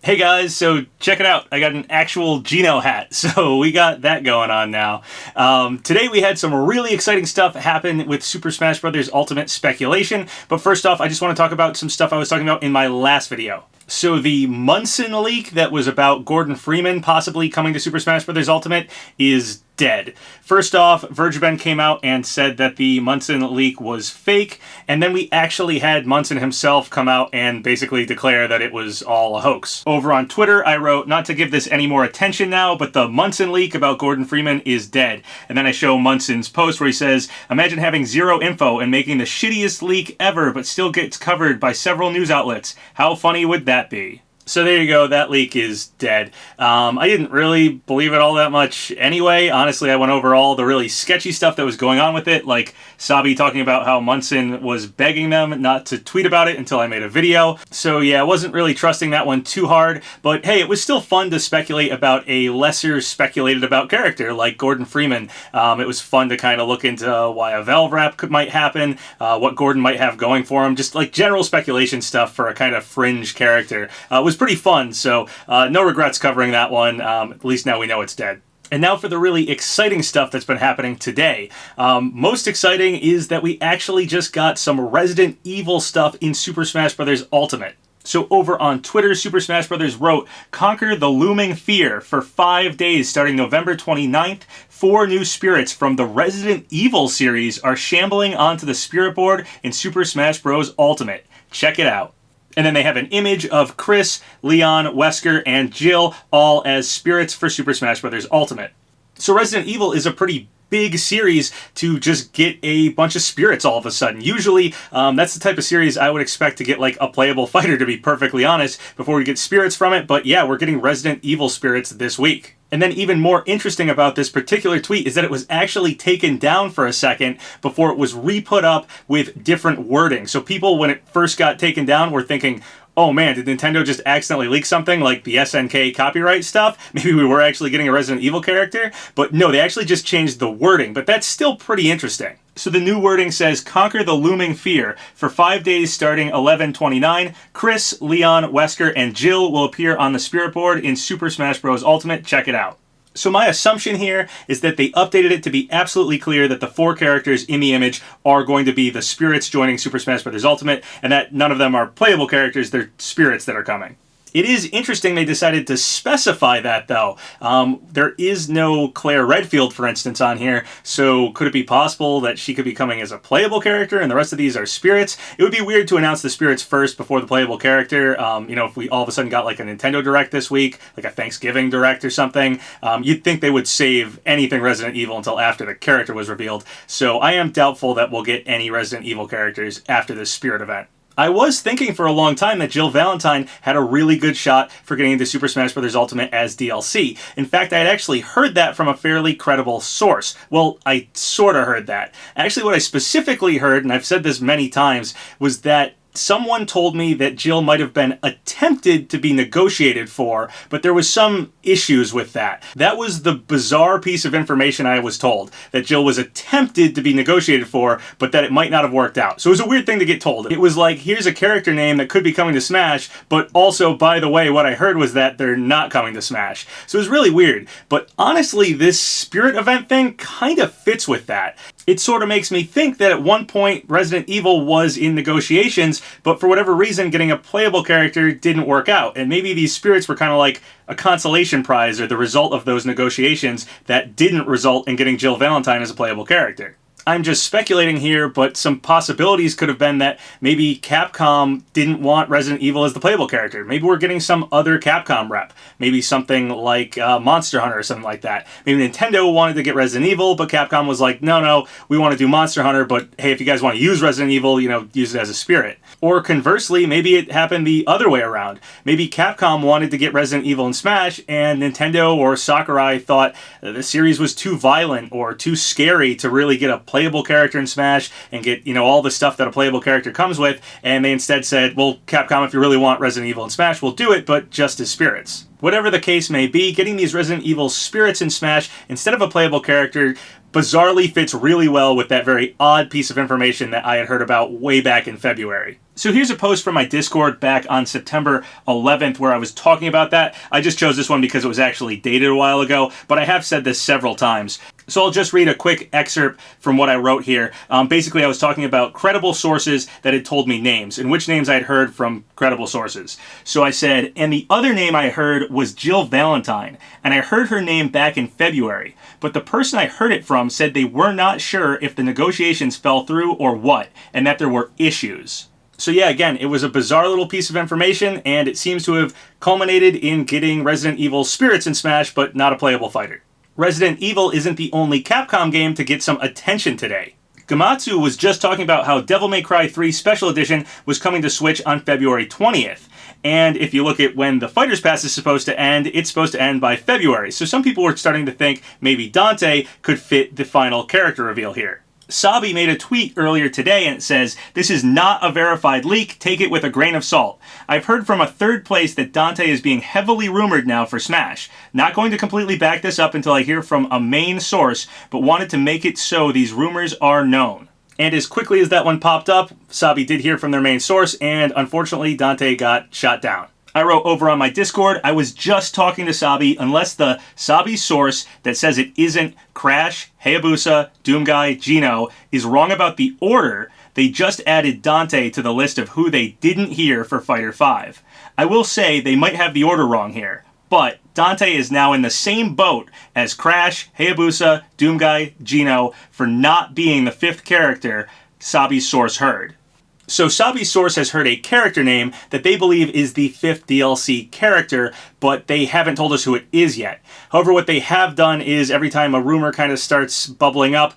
Hey guys, so check it out. I got an actual Geno hat, so we got that going on now. Today we had some really exciting stuff happen with Super Smash Bros. Ultimate speculation, but first off, I just want to talk about some stuff I was talking about in my last video. So the Munson leak that was about Gordon Freeman possibly coming to Super Smash Bros. Ultimate is dead. First off, VergeBen came out and said that the Munson leak was fake, and then we actually had Munson himself come out and basically declare that it was all a hoax. Over on Twitter, I wrote, not to give this any more attention now, but the Munson leak about Gordon Freeman is dead. And then I show Munson's post where he says, imagine having zero info and making the shittiest leak ever, but still gets covered by several news outlets. How funny would that be? So there you go, that leak is dead. I didn't really believe it all that much anyway. Honestly, I went over all the really sketchy stuff that was going on with it, like Sabi talking about how Munson was begging them not to tweet about it until I made a video. So yeah, I wasn't really trusting that one too hard, but hey, it was still fun to speculate about a lesser speculated about character like Gordon Freeman. It was fun to kind of look into why a Valve rap might happen, what Gordon might have going for him, just like general speculation stuff for a kind of fringe character. It was pretty fun, so no regrets covering that one. At least now we know it's dead. And now for the really exciting stuff that's been happening today. Most exciting is that we actually just got some Resident Evil stuff in Super Smash Bros. Ultimate. So over on Twitter, Super Smash Bros. Wrote, conquer the looming fear for 5 days starting November 29th. 4 new spirits from the Resident Evil series are shambling onto the spirit board in Super Smash Bros. Ultimate. Check it out. And then they have an image of Chris, Leon, Wesker, and Jill, all as spirits for Super Smash Bros. Ultimate. So Resident Evil is a pretty big series to just get a bunch of spirits all of a sudden. Usually, that's the type of series I would expect to get like a playable fighter, to be perfectly honest, before we get spirits from it. But yeah, we're getting Resident Evil spirits this week. And then even more interesting about this particular tweet is that it was actually taken down for a second before it was re-put up with different wording. So people, when it first got taken down, were thinking, oh man, did Nintendo just accidentally leak something like the SNK copyright stuff? Maybe we were actually getting a Resident Evil character? But no, they actually just changed the wording, but that's still pretty interesting. So the new wording says, conquer the looming fear. For 5 days starting 11/29, Chris, Leon, Wesker, and Jill will appear on the spirit board in Super Smash Bros. Ultimate. Check it out. So my assumption here is that they updated it to be absolutely clear that the 4 characters in the image are going to be the spirits joining Super Smash Bros. Ultimate, and that none of them are playable characters, they're spirits that are coming. It is interesting they decided to specify that, though. There is no Claire Redfield, for instance, on here, so could it be possible that she could be coming as a playable character and the rest of these are spirits? It would be weird to announce the spirits first before the playable character. You know, if we all of a sudden got like a Nintendo Direct this week, like a Thanksgiving Direct or something, you'd think they would save anything Resident Evil until after the character was revealed. So I am doubtful that we'll get any Resident Evil characters after this spirit event. I was thinking for a long time that Jill Valentine had a really good shot for getting into Super Smash Bros. Ultimate as DLC. In fact, I had actually heard that from a fairly credible source. Well, I sort of heard that. Actually, what I specifically heard, and I've said this many times, was that someone told me that Jill might have been attempted to be negotiated for, but there was some issues with that. That was the bizarre piece of information I was told, that Jill was attempted to be negotiated for, but that it might not have worked out. So it was a weird thing to get told. It was like, here's a character name that could be coming to Smash, but also, by the way, what I heard was that they're not coming to Smash. So it was really weird. But honestly, this spirit event thing kind of fits with that. It sort of makes me think that at one point Resident Evil was in negotiations, but for whatever reason getting a playable character didn't work out. And maybe these spirits were kind of like a consolation prize or the result of those negotiations that didn't result in getting Jill Valentine as a playable character. I'm just speculating here, but some possibilities could have been that maybe Capcom didn't want Resident Evil as the playable character. Maybe we're getting some other Capcom rep. Maybe something like Monster Hunter or something like that. Maybe Nintendo wanted to get Resident Evil, but Capcom was like, no, we want to do Monster Hunter, but hey, if you guys want to use Resident Evil, you know, use it as a spirit. Or conversely, maybe it happened the other way around. Maybe Capcom wanted to get Resident Evil in Smash, and Nintendo or Sakurai thought the series was too violent or too scary to really get a playable playable character in Smash and get, all the stuff that a playable character comes with, and they instead said, well, Capcom, if you really want Resident Evil in Smash, we'll do it, but just as spirits. Whatever the case may be, getting these Resident Evil spirits in Smash instead of a playable character bizarrely fits really well with that very odd piece of information that I had heard about way back in February. So here's a post from my Discord back on September 11th where I was talking about that. I just chose this one because it was actually dated a while ago, but I have said this several times. So I'll just read a quick excerpt from what I wrote here. Basically, I was talking about credible sources that had told me names, and which names I had heard from credible sources. So I said, and the other name I heard was Jill Valentine, and I heard her name back in February, but the person I heard it from said they were not sure if the negotiations fell through or what, and that there were issues. So yeah, again, it was a bizarre little piece of information, and it seems to have culminated in getting Resident Evil spirits in Smash, but not a playable fighter. Resident Evil isn't the only Capcom game to get some attention today. Gamatsu was just talking about how Devil May Cry 3 Special Edition was coming to Switch on February 20th. And if you look at when the Fighters Pass is supposed to end, it's supposed to end by February. So some people were starting to think maybe Dante could fit the final character reveal here. Sabi made a tweet earlier today and it says, "This is not a verified leak, take it with a grain of salt. I've heard from a third place that Dante is being heavily rumored now for Smash. Not going to completely back this up until I hear from a main source, but wanted to make it so these rumors are known." And as quickly as that one popped up, Sabi did hear from their main source, and unfortunately Dante got shot down. I wrote over on my Discord, I was just talking to Sabi, unless the Sabi source that says it isn't Crash, Hayabusa, Doomguy, Geno is wrong about the order, they just added Dante to the list of who they didn't hear for Fighter 5. I will say they might have the order wrong here, but Dante is now in the same boat as Crash, Hayabusa, Doomguy, Geno for not being the fifth character Sabi's source heard. So Sabi's source has heard a character name that they believe is the fifth DLC character, but they haven't told us who it is yet. However, what they have done is every time a rumor kind of starts bubbling up,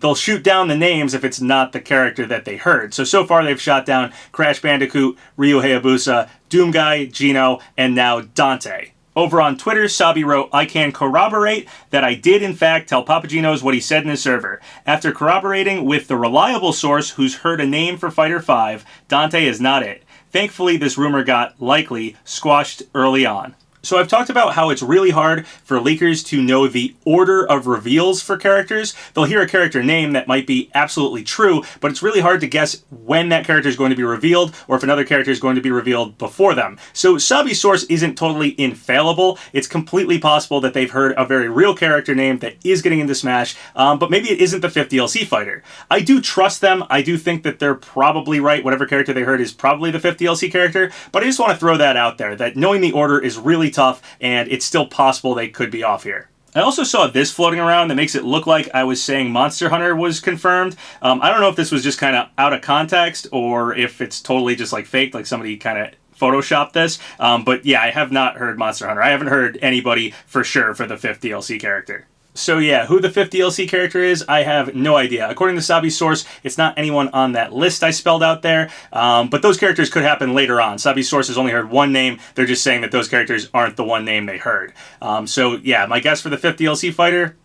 they'll shoot down the names if it's not the character that they heard. So far they've shot down Crash Bandicoot, Ryu Hayabusa, Doomguy, Geno, and now Dante. Over on Twitter, Sabi wrote, "I can corroborate that I did in fact tell PapaGenos what he said in his server. After corroborating with the reliable source who's heard a name for Fighter 5, Dante is not it. Thankfully, this rumor got, likely, squashed early on." So I've talked about how it's really hard for leakers to know the order of reveals for characters. They'll hear a character name that might be absolutely true, but it's really hard to guess when that character is going to be revealed or if another character is going to be revealed before them. So Sabi's source isn't totally infallible. It's completely possible that they've heard a very real character name that is getting into Smash, but maybe it isn't the fifth DLC fighter. I do trust them. I do think that they're probably right. Whatever character they heard is probably the fifth DLC character, but I just want to throw that out there, that knowing the order is really tough, and it's still possible they could be off here. I also saw this floating around that makes it look like I was saying Monster Hunter was confirmed. I don't know if this was just kind of out of context or if it's totally just like faked, like somebody kind of photoshopped this. But yeah, I have not heard Monster Hunter. I haven't heard anybody for sure for the fifth DLC character. So yeah, who the fifth DLC character is, I have no idea. According to Sabi's source, it's not anyone on that list I spelled out there, but those characters could happen later on. Sabi's source has only heard one name. They're just saying that those characters aren't the one name they heard. So yeah, my guess for the fifth DLC fighter,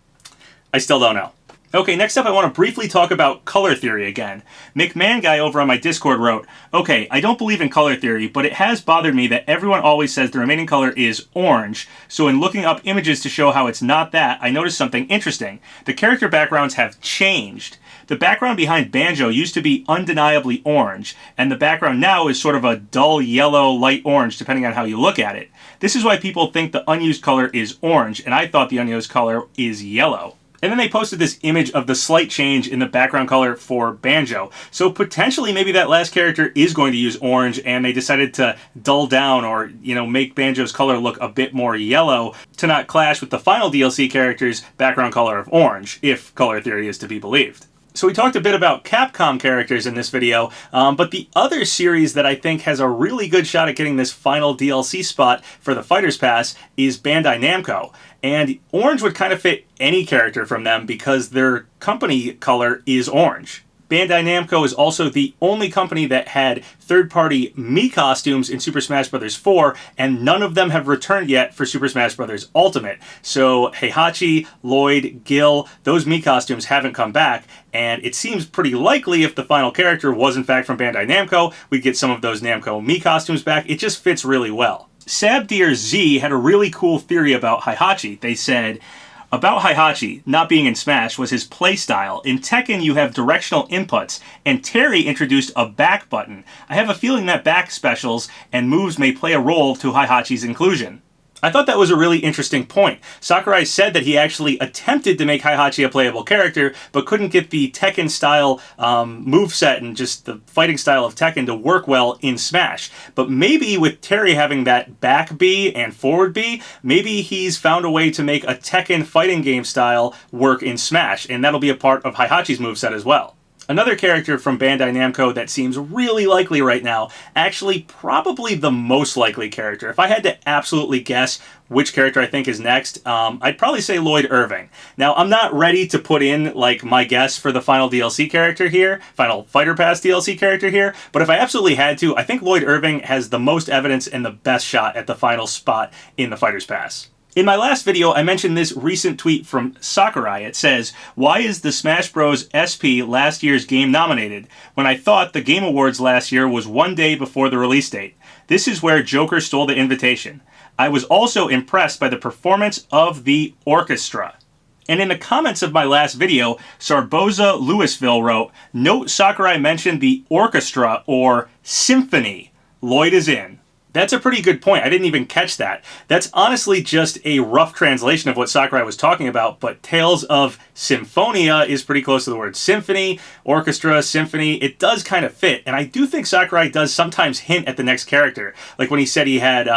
I still don't know. Okay, next up I want to briefly talk about color theory again. McMahon Guy over on my Discord wrote, "Okay, I don't believe in color theory, but it has bothered me that everyone always says the remaining color is orange, so in looking up images to show how it's not that, I noticed something interesting. The character backgrounds have changed. The background behind Banjo used to be undeniably orange, and the background now is sort of a dull yellow, light orange, depending on how you look at it. This is why people think the unused color is orange, and I thought the unused color is yellow." And then they posted this image of the slight change in the background color for Banjo. So potentially maybe that last character is going to use orange and they decided to dull down or, make Banjo's color look a bit more yellow to not clash with the final DLC character's background color of orange, if color theory is to be believed. So we talked a bit about Capcom characters in this video, but the other series that I think has a really good shot at getting this final DLC spot for the Fighters Pass is Bandai Namco. And orange would kind of fit any character from them because their company color is orange. Bandai Namco is also the only company that had third-party Mii costumes in Super Smash Bros. 4, and none of them have returned yet for Super Smash Bros. Ultimate. So Heihachi, Lloyd, Gil, those Mii costumes haven't come back, and it seems pretty likely if the final character was in fact from Bandai Namco, we'd get some of those Namco Mii costumes back. It just fits really well. Sabdeer Z had a really cool theory about Heihachi. They said, about Heihachi not being in Smash was his playstyle. In Tekken you have directional inputs, and Terry introduced a back button. I have a feeling that back specials and moves may play a role to Heihachi's inclusion. I thought that was a really interesting point. Sakurai said that he actually attempted to make Heihachi a playable character, but couldn't get the Tekken-style moveset and just the fighting style of Tekken to work well in Smash. But maybe with Terry having that back B and forward B, maybe he's found a way to make a Tekken fighting game style work in Smash, and that'll be a part of Heihachi's moveset as well. Another character from Bandai Namco that seems really likely right now, actually probably the most likely character. If I had to absolutely guess which character I think is next, I'd probably say Lloyd Irving. Now, I'm not ready to put in like my guess for the final DLC character here, final Fighter Pass DLC character here, but if I absolutely had to, I think Lloyd Irving has the most evidence and the best shot at the final spot in the Fighters Pass. In my last video, I mentioned this recent tweet from Sakurai. It says, "Why is the Smash Bros. SP last year's game nominated, when I thought the Game Awards last year was one day before the release date? This is where Joker stole the invitation. I was also impressed by the performance of the orchestra." And in the comments of my last video, Sarboza Louisville wrote, "Note Sakurai mentioned the orchestra or symphony. Lloyd is in." That's a pretty good point. I didn't even catch that. That's honestly just a rough translation of what Sakurai was talking about, but Tales of Symphonia is pretty close to the word symphony, orchestra, symphony. It does kind of fit, and I do think Sakurai does sometimes hint at the next character. Like when he said he had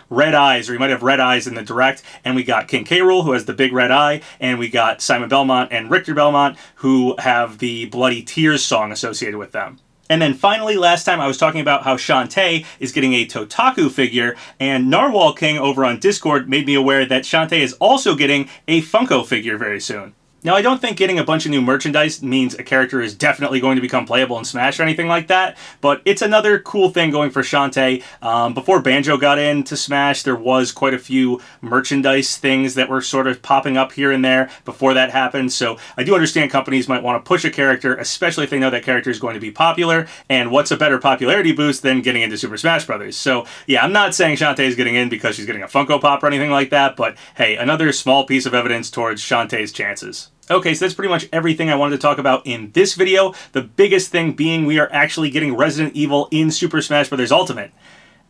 red eyes, or he might have red eyes in the direct, and we got King K. Rool, who has the big red eye, and we got Simon Belmont and Richter Belmont, who have the Bloody Tears song associated with them. And then finally, last time I was talking about how Shantae is getting a Totaku figure, and Narwhal King over on Discord made me aware that Shantae is also getting a Funko figure very soon. Now, I don't think getting a bunch of new merchandise means a character is definitely going to become playable in Smash or anything like that, but it's another cool thing going for Shantae. Before Banjo got into Smash, there was quite a few merchandise things that were sort of popping up here and there before that happened, so I do understand companies might want to push a character, especially if they know that character is going to be popular, and what's a better popularity boost than getting into Super Smash Bros. So, yeah, I'm not saying Shantae is getting in because she's getting a Funko Pop or anything like that, but hey, another small piece of evidence towards Shantae's chances. Okay, so that's pretty much everything I wanted to talk about in this video. The biggest thing being we are actually getting Resident Evil in Super Smash Bros. Ultimate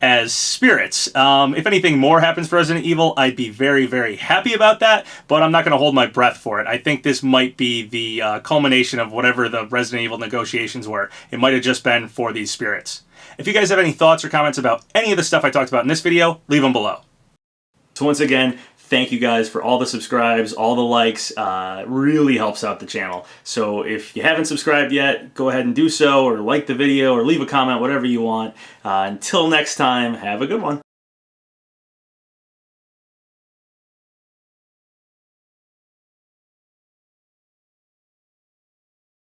as spirits. If anything more happens for Resident Evil, I'd be very, very happy about that, but I'm not going to hold my breath for it. I think this might be the culmination of whatever the Resident Evil negotiations were. It might have just been for these spirits. If you guys have any thoughts or comments about any of the stuff I talked about in this video, leave them below. So once again, thank you guys for all the subscribes, all the likes. Really helps out the channel. So if you haven't subscribed yet, go ahead and do so, or like the video, or leave a comment, whatever you want. Until next time, have a good one.